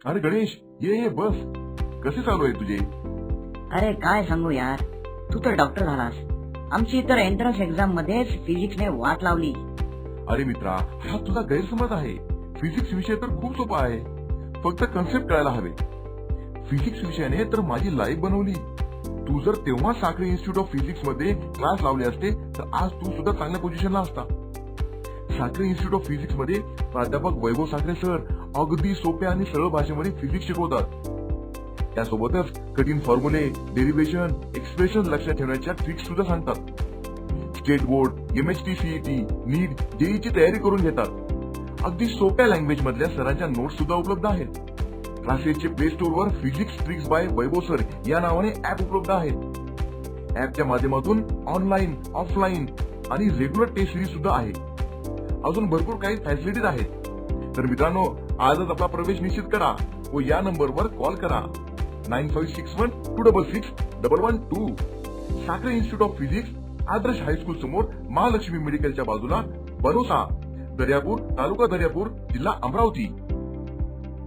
अरे गणेश, ये बस. कसे चालू आहे तुझे? अरे काय सांगू यार, तू तर डॉक्टर झालास. आमची तर एंट्रन्स एक्झाम मध्येच फिजिक्सने वाट लावली. अरे मित्रा, हा तुझा गैरसमज आहे. फिजिक्स विषय तर खूप सोपा आहे, फक्त कन्सेप्ट कळायला हवे. फिजिक्स विषयाने तर माझी लाईफ बनवली. तू जर तेव्हा साखरे इन्स्टिट्यूट ऑफ फिजिक्स मध्ये क्लास लावले असते तर आज तू सुद्धा चांगल्या पोझिशनला असता. साखरे इन्स्टिट्यूट ऑफ फिजिक्स मध्ये प्राध्यापक वैभव साखरे सर अगदी सोप्या आणि सरळ भाषेमध्ये फिजिक्स शिकवतात. त्यासोबतच कठीण फॉर्म्युले, डेरिव्हेशन, एक्सप्रेशन लक्षात ठेवण्याच्या ट्रिक्स सुद्धा सांगतात. स्टेट बोर्ड, MHT, CET, नीट, जेईची तयारी करून घेतात. अगदी सोप्या लँग्वेज मधल्या सरांच्या नोट्स सुद्धा उपलब्ध आहेत. क्लासेसचे प्ले स्टोर वर फिजिक्स ट्रिक्स बाय वैभव सर या नावाने ऍप उपलब्ध आहेत. ऍपच्या माध्यमातून ऑनलाईन, ऑफलाईन आणि रेग्युलर टेस्ट सिरीज सुद्धा आहे. अजून भरपूर काही फॅसिलिटीज आहेत. तर मित्रांनो, आजच आपला प्रवेश निश्चित करा व या नंबरवर कॉल करा 9561266112. Sakhare institute of physics, Adarsh high school समोर, महालक्ष्मी मेडिकलच्या बाजूला, बनोसा, दर्यापूर, तालुका दर्यापूर, जिल्हा अमरावती.